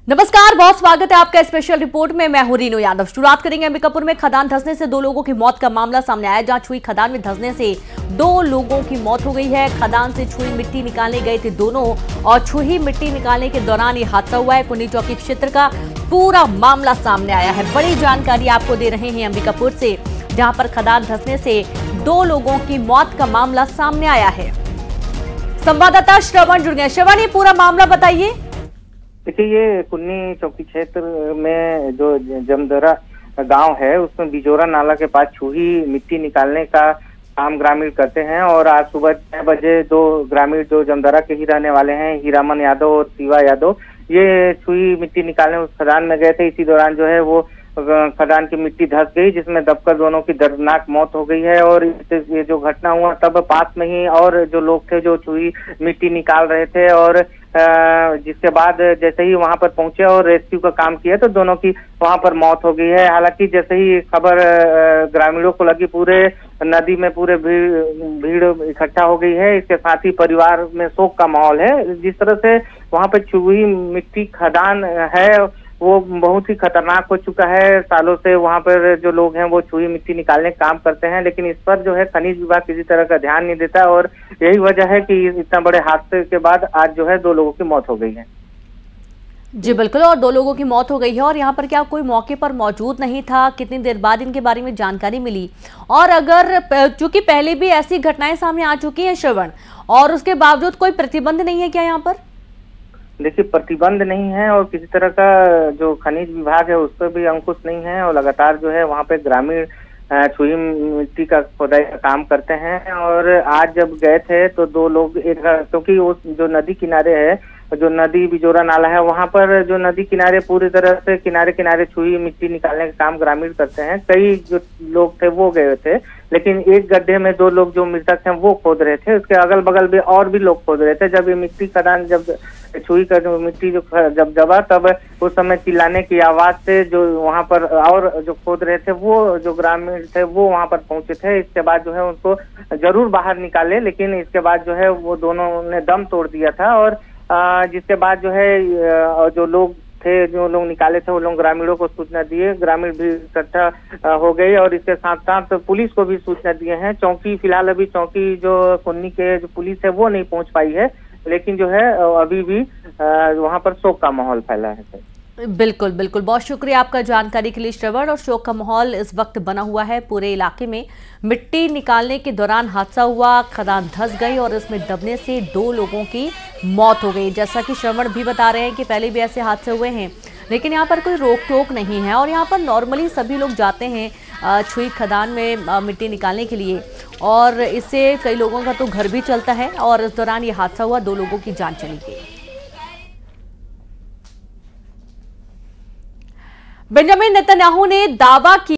नमस्कार, बहुत स्वागत है आपका स्पेशल रिपोर्ट में। मैं हूं रीनू यादव। शुरुआत करेंगे अंबिकापुर में खदान धंसने से 2 लोगों की मौत का मामला सामने आया। जहां छुई खदान में धंसने से 2 लोगों की मौत हो गई है। खदान से छुई मिट्टी निकालने गए थे दोनों और छुई मिट्टी निकालने के दौरान ये हादसा हुआ है। कुन्नी चौकी क्षेत्र का पूरा मामला सामने आया है। बड़ी जानकारी आपको दे रहे हैं अंबिकापुर से, जहां पर खदान धंसने से 2 लोगों की मौत का मामला सामने आया है। संवाददाता श्रवण जुड़ गए। श्रवण, ये पूरा मामला बताइए। देखिए, ये कुन्नी चौकी क्षेत्र में जो जमदरा गांव है, उसमें बिजोरा नाला के पास छुही मिट्टी निकालने का काम ग्रामीण करते हैं। और आज सुबह 6 बजे 2 ग्रामीण जो जमदरा के ही रहने वाले हैं, हीरामन यादव और शिवा यादव, ये छुही मिट्टी निकालने उस खदान में गए थे। इसी दौरान जो है वो खदान की मिट्टी धंस गई, जिसमें दबकर दोनों की दर्दनाक मौत हो गई है। और ये जो घटना हुआ तब पास में ही और जो लोग थे जो छुई मिट्टी निकाल रहे थे, और जिसके बाद जैसे ही वहां पर पहुंचे और रेस्क्यू का काम किया तो दोनों की वहां पर मौत हो गई है। हालांकि जैसे ही खबर ग्रामीणों को लगी, पूरे नदी में पूरे भीड़ इकट्ठा हो गई है। इसके साथ ही परिवार में शोक का माहौल है। जिस तरह से वहां पर छुई मिट्टी खदान है वो बहुत ही खतरनाक हो चुका है। सालों से वहां पर जो लोग हैं वो छुई मिट्टी निकालने का काम करते हैं, लेकिन इस पर जो है खनिज विभाग किसी तरह का ध्यान नहीं देता। और यही वजह है कि इतना बड़े हादसे के बाद आज जो है 2 लोगों की मौत हो गई है। जी बिल्कुल, और 2 लोगों की मौत हो गई है। और यहाँ पर क्या कोई मौके पर मौजूद नहीं था? कितनी देर बाद इनके बारे में जानकारी मिली? और अगर चूंकि पहले भी ऐसी घटनाएं सामने आ चुकी हैं श्रवण, और उसके बावजूद कोई प्रतिबंध नहीं है क्या यहाँ पर? देखिए, प्रतिबंध नहीं है और किसी तरह का जो खनिज विभाग है उस पर भी अंकुश नहीं है। और लगातार जो है वहाँ पे ग्रामीण छुई मिट्टी का खोदाई का काम करते हैं। और आज जब गए थे तो 2 लोग क्योंकि वो जो नदी किनारे है, जो नदी बिजोरा नाला है, वहाँ पर जो नदी किनारे पूरी तरह से किनारे किनारे छुई मिट्टी निकालने का काम ग्रामीण करते हैं। कई जो लोग थे वो गए थे, लेकिन एक गड्ढे में 2 लोग जो मृतक हैं वो खोद रहे थे। उसके अगल बगल भी और भी लोग खोद रहे थे। जब ये मिट्टी खदान जब छुई का जो मिट्टी जो जब दबा, तब उस समय चिल्लाने की आवाज से जो वहां पर और जो खोद रहे थे वो जो ग्रामीण थे वो वहां पर पहुंचे थे। इसके बाद जो है उनको जरूर बाहर निकाले, लेकिन इसके बाद जो है वो दोनों ने दम तोड़ दिया था। और जिसके बाद जो है जो लोग थे, जो लोग निकाले थे, वो लोग ग्रामीणों को सूचना दिए। ग्रामीण भी इकट्ठा हो गए और इसके साथ साथ पुलिस को भी सूचना दिए हैं। चौकी फिलहाल अभी चौकी जो कुन्नी के जो पुलिस है वो नहीं पहुंच पाई है, लेकिन जो है अभी भी वहां पर शोक का माहौल फैला है। बिल्कुल बिल्कुल, बहुत शुक्रिया आपका जानकारी के लिए श्रवण। और शोक का माहौल इस वक्त बना हुआ है पूरे इलाके में। मिट्टी निकालने के दौरान हादसा हुआ, खदान धंस गई और इसमें दबने से 2 लोगों की मौत हो गई। जैसा कि श्रवण भी बता रहे हैं कि पहले भी ऐसे हादसे हुए हैं, लेकिन यहाँ पर कोई रोक टोक नहीं है। और यहाँ पर नॉर्मली सभी लोग जाते हैं छुई खदान में मिट्टी निकालने के लिए, और इससे कई लोगों का तो घर भी चलता है। और इस दौरान ये हादसा हुआ, 2 लोगों की जान चली गई। बेंजामिन नेतन्याहू ने दावा किया